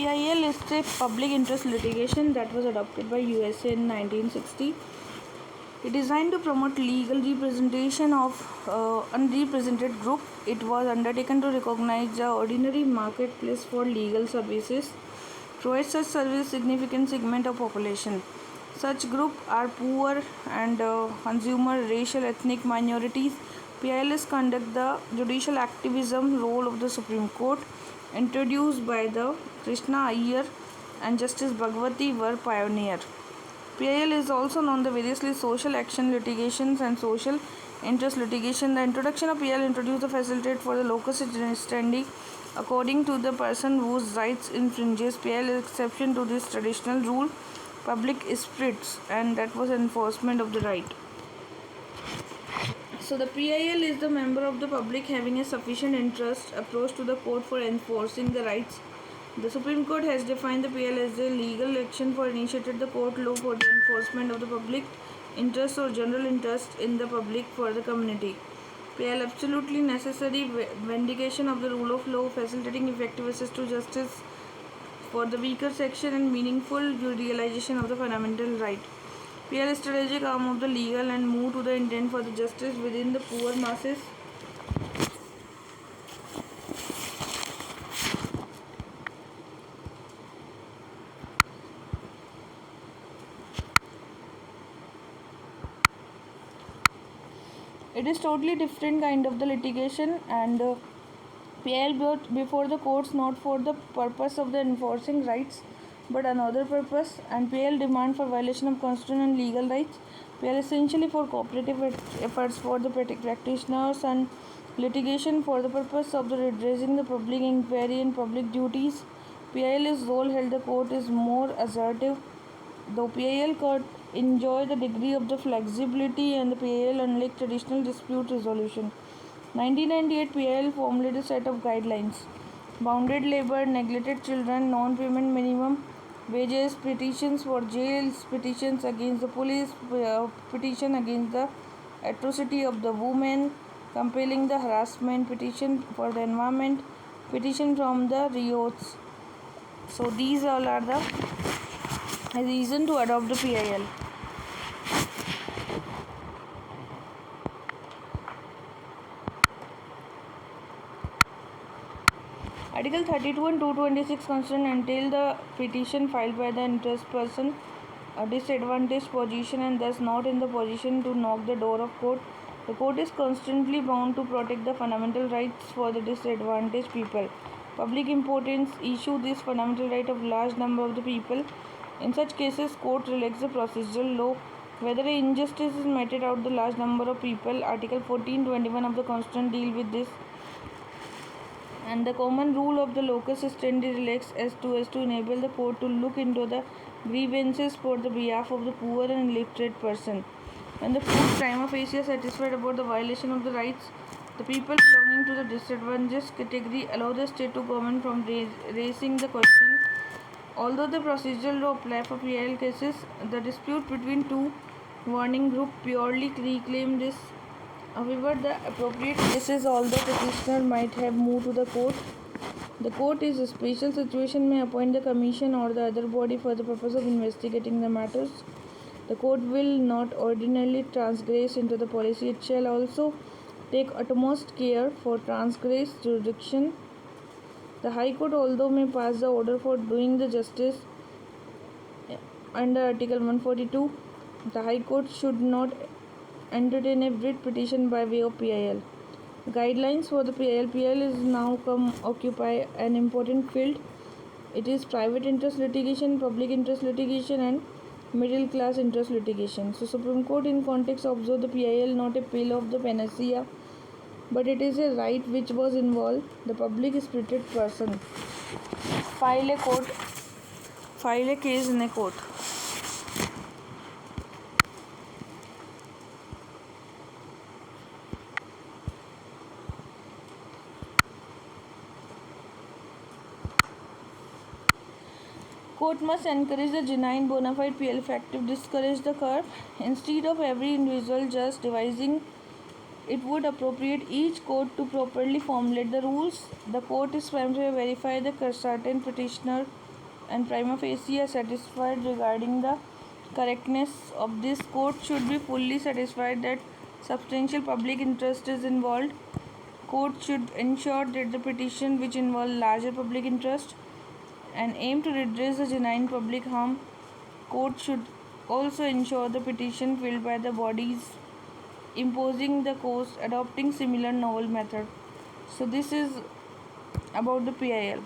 PIL is a public interest litigation that was adopted by USA in 1960. It is designed to promote legal representation of unrepresented group. It was undertaken to recognize the ordinary marketplace for legal services, provide such service significant segment of population. Such group are poor and consumer, racial, ethnic minorities. PILs conduct the judicial activism role of the Supreme Court, introduced by the Krishna Iyer and Justice Bhagwati were pioneer. PIL is also known the variously social action litigations and social interest litigation. The introduction of PIL introduced the facility for the locus standi according to the person whose rights infringes. PIL is exception to this traditional rule, public spirits, and that was enforcement of the right. So the PIL is the member of the public having a sufficient interest approach to the court for enforcing the rights. The Supreme Court has defined the PIL as a legal action for initiated the court law for the enforcement of the public interest or general interest in the public for the community. PIL absolutely necessary vindication of the rule of law, facilitating effective access to justice for the weaker section and meaningful realization of the fundamental right. PIL is strategic arm of the legal and move to the intent for the justice within the poor masses. It is totally different kind of the litigation, and PIL brought before the courts not for the purpose of the enforcing rights but another purpose, and PIL demand for violation of constitutional and legal rights. PIL essentially for cooperative efforts for the practitioners and litigation for the purpose of the redressing the public inquiry and public duties. PIL's role held the court is more assertive. Though PIL court enjoy the degree of the flexibility and the PIL unlike traditional dispute resolution. 1998 PIL formulated a set of guidelines. Bounded labor, neglected children, non-payment minimum wages, petitions for jails, petitions against the police, petition against the atrocity of the women, compelling the harassment, petition for the environment, petition from the riots. So these all are the reason to adopt the PIL. Article 32 and 226 Constitution entail the petition filed by the interest person a disadvantaged position and thus not in the position to knock the door of court. The court is constantly bound to protect the fundamental rights for the disadvantaged people. Public importance issue this fundamental right of large number of the people. In such cases, court relax the procedural law whether an injustice is meted out the large number of people. Article 1421 of the Constitution deal with this, and the common rule of the locus standi relax as to enable the court to look into the grievances for the behalf of the poor and illiterate person. When the court prima facie satisfied about the violation of the rights, the people belonging to the disadvantaged category allow the state to government from raising the question. Although the procedural law apply for PIL cases, the dispute between two warning group purely reclaim this. However, the appropriate cases, although petitioner might have moved to the court is a special situation may appoint the commission or the other body for the purpose of investigating the matters. The court will not ordinarily transgress into the policy. It shall also take utmost care for transgress jurisdiction. The High Court, although may pass the order for doing the justice under Article 142, the High Court should not entertain a writ petition by way of PIL. Guidelines for the PIL. PIL is now come occupy an important field. It is private interest litigation, public interest litigation, and middle class interest litigation. So Supreme Court in context observed the PIL not a pill of the panacea, but it is a right which was involved the public spirited person file a case in a court. Court must encourage the genuine bona fide PIL effective, discourage the curve. Instead of every individual just devising, it would appropriate each court to properly formulate the rules. The court is primarily verify the certain petitioner and prima facie are satisfied regarding the correctness of this, court should be fully satisfied that substantial public interest is involved. Court should ensure that the petition which involve larger public interest and aim to redress the genuine public harm. Court should also ensure the petition filed by the bodies imposing the cost adopting similar novel method. So this is about the PIL.